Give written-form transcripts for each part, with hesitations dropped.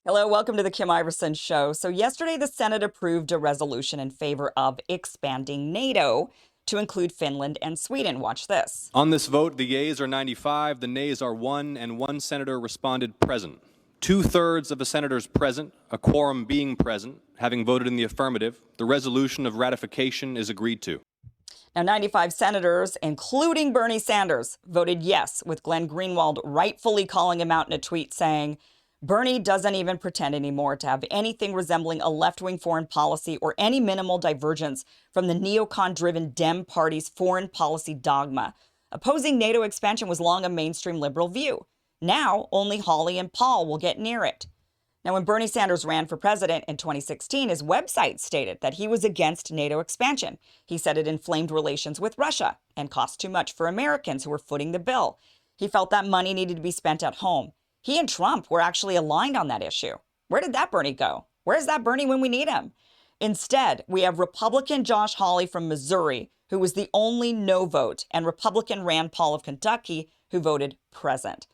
Hello, welcome to the Kim Iversen Show. So, yesterday the Senate approved a resolution in favor of expanding NATO to include Finland and Sweden. Watch this. On this vote, the yeas are 95, the nays are 1, and 1 senator responded present. 2/3 of the senators present, a quorum being present, having voted in the affirmative, the resolution of ratification is agreed to. Now, 95 senators, including Bernie Sanders, voted yes, with Glenn Greenwald rightfully calling him out in a tweet saying, Bernie doesn't even pretend anymore to have anything resembling a left-wing foreign policy or any minimal divergence from the neocon-driven Dem Party's foreign policy dogma. Opposing NATO expansion was long a mainstream liberal view. Now, only Hawley and Paul will get near it. Now, when Bernie Sanders ran for president in 2016, his website stated that he was against NATO expansion. He said it inflamed relations with Russia and cost too much for Americans who were footing the bill. He felt that money needed to be spent at home. He and Trump were actually aligned on that issue. Where did that Bernie go? Where's that Bernie when we need him? Instead, we have Republican Josh Hawley from Missouri, who was the only no vote, and Republican Rand Paul of Kentucky, who voted present.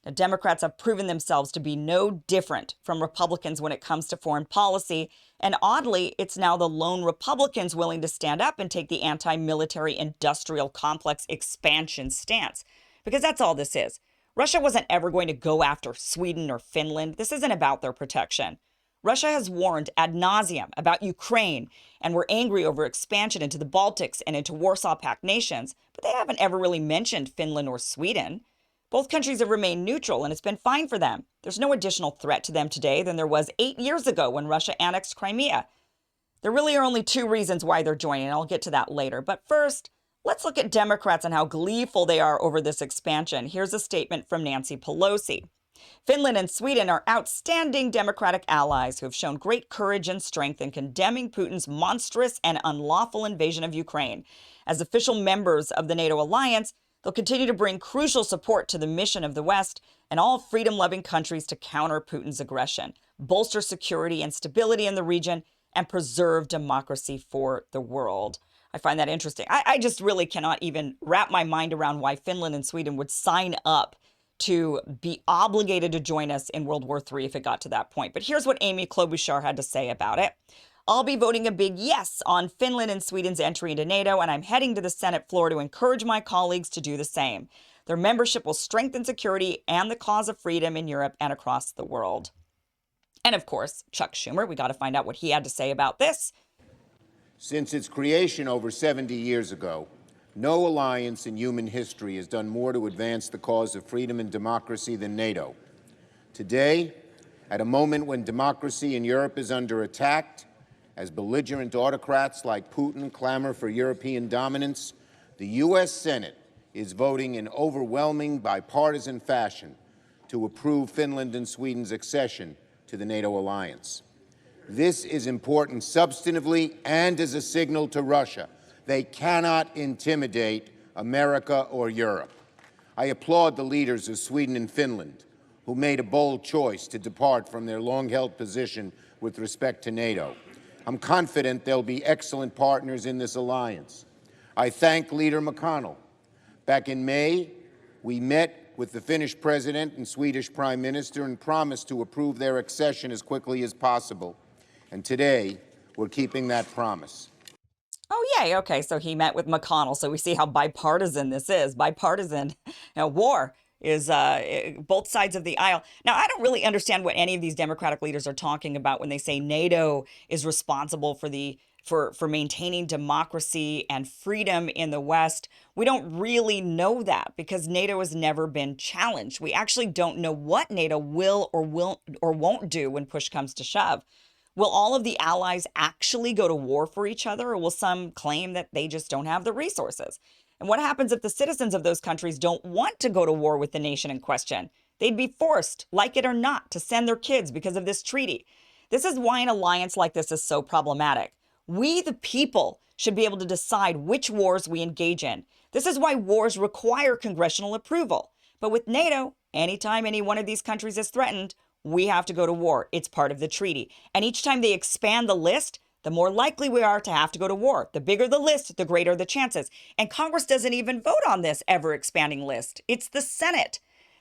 Now, Democrats have proven themselves to be no different from Republicans when it comes to foreign policy, and oddly, it's now the lone Republicans willing to stand up and take the anti-military industrial complex expansion stance, because that's all this is. Russia wasn't ever going to go after Sweden or Finland. This isn't about their protection. Russia has warned ad nauseum about Ukraine, and we're angry over expansion into the Baltics and into Warsaw Pact nations, but they haven't ever really mentioned Finland or Sweden. Both countries have remained neutral, and it's been fine for them. There's no additional threat to them today than there was 8 years ago when Russia annexed Crimea. There really are only two reasons why they're joining, and I'll get to that later. But first, let's look at Democrats and how gleeful they are over this expansion. Here's a statement from Nancy Pelosi. Finland and Sweden are outstanding Democratic allies who have shown great courage and strength in condemning Putin's monstrous and unlawful invasion of Ukraine. As official members of the NATO alliance, they'll continue to bring crucial support to the mission of the West and all freedom-loving countries to counter Putin's aggression, bolster security and stability in the region, and preserve democracy for the world. I find that interesting. I just really cannot even wrap my mind around why Finland and Sweden would sign up to be obligated to join us in World War III if it got to that point. But here's what Amy Klobuchar had to say about it. I'll be voting a big yes on Finland and Sweden's entry into NATO, and I'm heading to the Senate floor to encourage my colleagues to do the same. Their membership will strengthen security and the cause of freedom in Europe and across the world. And of course, Chuck Schumer, we got to find out what he had to say about this. Since its creation over 70 years ago, no alliance in human history has done more to advance the cause of freedom and democracy than NATO. Today, at a moment when democracy in Europe is under attack, as belligerent autocrats like Putin clamor for European dominance, the U.S. Senate is voting in overwhelming bipartisan fashion to approve Finland and Sweden's accession to the NATO alliance. This is important substantively and as a signal to Russia. They cannot intimidate America or Europe. I applaud the leaders of Sweden and Finland, who made a bold choice to depart from their long-held position with respect to NATO. I'm confident they'll be excellent partners in this alliance. I thank Leader McConnell. Back in May, we met with the Finnish president and Swedish prime minister and promised to approve their accession as quickly as possible. And today, we're keeping that promise. Oh, yay. Okay, so he met with McConnell. So we see how bipartisan this is. Bipartisan war is both sides of the aisle. Now, I don't really understand what any of these Democratic leaders are talking about when they say NATO is responsible for maintaining democracy and freedom in the West. We don't really know that because NATO has never been challenged. We actually don't know what NATO will or won't do when push comes to shove. Will all of the allies actually go to war for each other, or will some claim that they just don't have the resources? And what happens if the citizens of those countries don't want to go to war with the nation in question? They'd be forced, like it or not, to send their kids because of this treaty. This is why an alliance like this is so problematic. We, the people, should be able to decide which wars we engage in. This is why wars require congressional approval. But with NATO, anytime any one of these countries is threatened, we have to go to war. It's part of the treaty. And each time they expand the list, the more likely we are to have to go to war. The bigger the list, the greater the chances. And Congress doesn't even vote on this ever-expanding list. It's the Senate.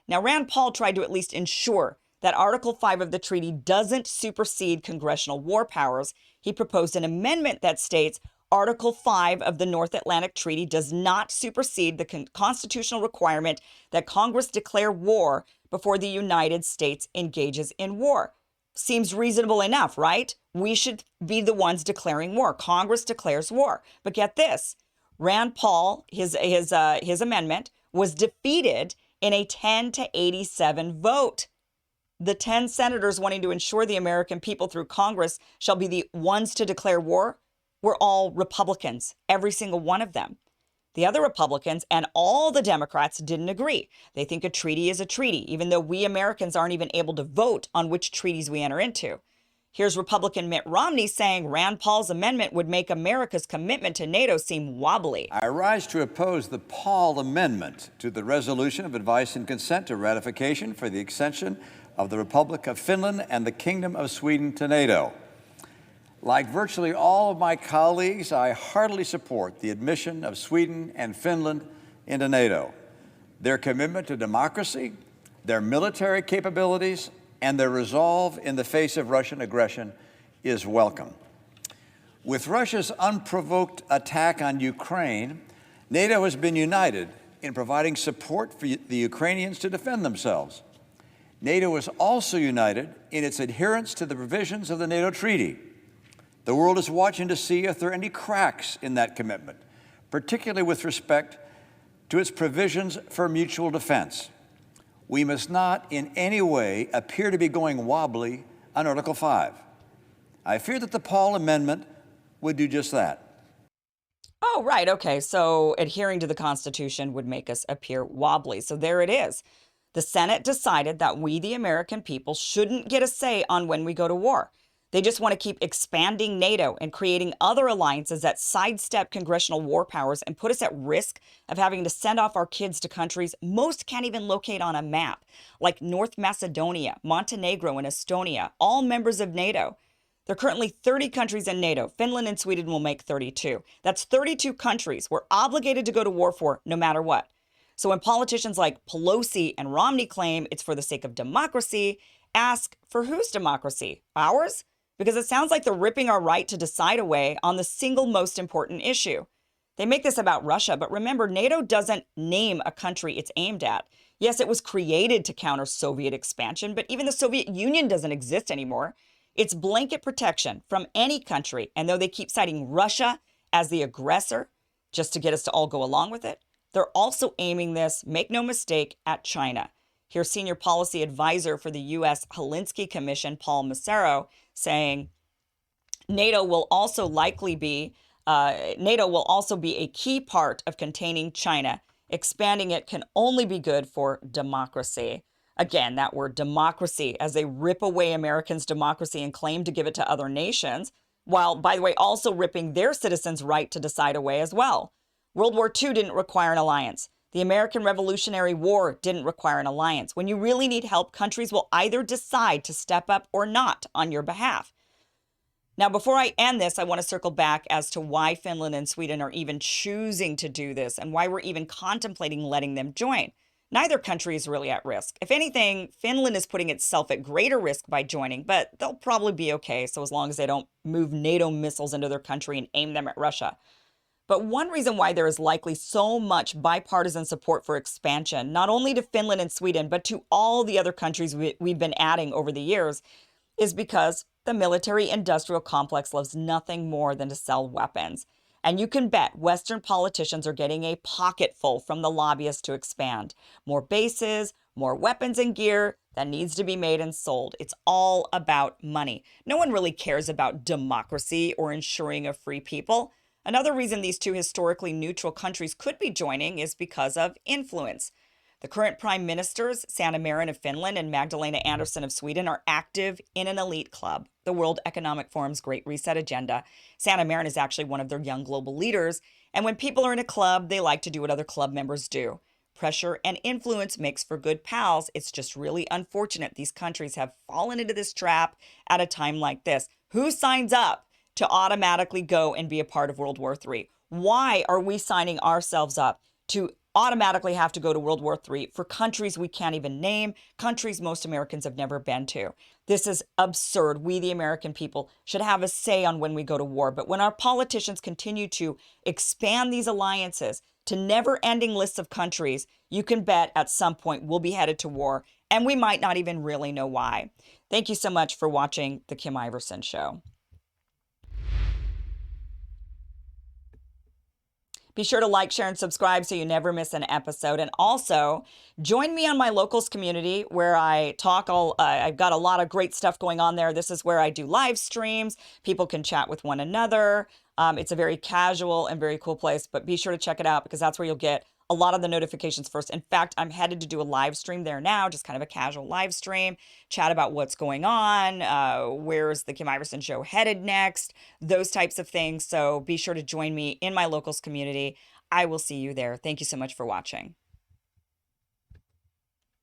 Now, Rand Paul tried to at least ensure that Article 5 of the treaty doesn't supersede congressional war powers. He proposed an amendment that states Article 5 of the North Atlantic Treaty does not supersede the constitutional requirement that Congress declare war before the United States engages in war. Seems reasonable enough, right? We should be the ones declaring war. Congress declares war. But get this, Rand Paul, his amendment was defeated in a 10-87 vote. The 10 senators wanting to ensure the American people through Congress shall be the ones to declare war were all Republicans, every single one of them. The other Republicans and all the Democrats didn't agree. They think a treaty is a treaty, even though we Americans aren't even able to vote on which treaties we enter into. Here's Republican Mitt Romney saying Rand Paul's amendment would make America's commitment to NATO seem wobbly. I rise to oppose the Paul Amendment to the resolution of advice and consent to ratification for the accession of the Republic of Finland and the Kingdom of Sweden to NATO. Like virtually all of my colleagues, I heartily support the admission of Sweden and Finland into NATO. Their commitment to democracy, their military capabilities, and their resolve in the face of Russian aggression is welcome. With Russia's unprovoked attack on Ukraine, NATO has been united in providing support for the Ukrainians to defend themselves. NATO is also united in its adherence to the provisions of the NATO treaty. The world is watching to see if there are any cracks in that commitment, particularly with respect to its provisions for mutual defense. We must not in any way appear to be going wobbly on Article 5. I fear that the Paul Amendment would do just that. Oh, right. Okay. So adhering to the Constitution would make us appear wobbly. So there it is. The Senate decided that we, the American people, shouldn't get a say on when we go to war. They just want to keep expanding NATO and creating other alliances that sidestep congressional war powers and put us at risk of having to send off our kids to countries most can't even locate on a map, like North Macedonia, Montenegro, and Estonia, all members of NATO. There are currently 30 countries in NATO. Finland and Sweden will make 32. That's 32 countries we're obligated to go to war for no matter what. So when politicians like Pelosi and Romney claim it's for the sake of democracy, ask for whose democracy? Ours? Because it sounds like they're ripping our right to decide away on the single most important issue. They make this about Russia, but remember, NATO doesn't name a country it's aimed at. Yes, it was created to counter Soviet expansion, but even the Soviet Union doesn't exist anymore. It's blanket protection from any country, and though they keep citing Russia as the aggressor, just to get us to all go along with it, they're also aiming this, make no mistake, at China. Here's Senior Policy Advisor for the U.S. Helsinki Commission, Paul Massaro, saying NATO will also be a key part of containing China. Expanding it can only be good for democracy. Again, that word democracy, as they rip away Americans' democracy and claim to give it to other nations, while, by the way, also ripping their citizens' right to decide away as well. World War II didn't require an alliance. The American Revolutionary War didn't require an alliance. When you really need help, countries will either decide to step up or not on your behalf. Now, before I end this, I want to circle back as to why Finland and Sweden are even choosing to do this and why we're even contemplating letting them join. Neither country is really at risk. If anything, Finland is putting itself at greater risk by joining, but they'll probably be okay, so as long as they don't move NATO missiles into their country and aim them at Russia. But one reason why there is likely so much bipartisan support for expansion, not only to Finland and Sweden, but to all the other countries we've been adding over the years, is because the military-industrial complex loves nothing more than to sell weapons. And you can bet Western politicians are getting a pocketful from the lobbyists to expand. More bases, more weapons and gear that needs to be made and sold. It's all about money. No one really cares about democracy or ensuring a free people. Another reason these two historically neutral countries could be joining is because of influence. The current prime ministers, Sanna Marin of Finland and Magdalena Andersson of Sweden, are active in an elite club, the World Economic Forum's Great Reset agenda. Sanna Marin is actually one of their young global leaders, and when people are in a club, they like to do what other club members do. Pressure and influence makes for good pals. It's just really unfortunate these countries have fallen into this trap at a time like this. Who signs up to automatically go and be a part of World War III? Why are we signing ourselves up to automatically have to go to World War III for countries we can't even name, countries most Americans have never been to. This is absurd. We, the American people, should have a say on when we go to war. But when our politicians continue to expand these alliances to never-ending lists of countries, you can bet at some point we'll be headed to war, and we might not even really know why. Thank you so much for watching The Kim Iversen Show. Be sure to like, share, and subscribe so you never miss an episode. And also, join me on my locals community where I talk I've got a lot of great stuff going on there. This is where I do live streams. People can chat with one another. It's a very casual and very cool place, but be sure to check it out because that's where you'll get a lot of the notifications first. In fact, I'm headed to do a live stream there now, just kind of a casual live stream, chat about what's going on, where's the Kim Iversen Show headed next, those types of things. So be sure to join me in my locals community. I will see you there. Thank you so much for watching.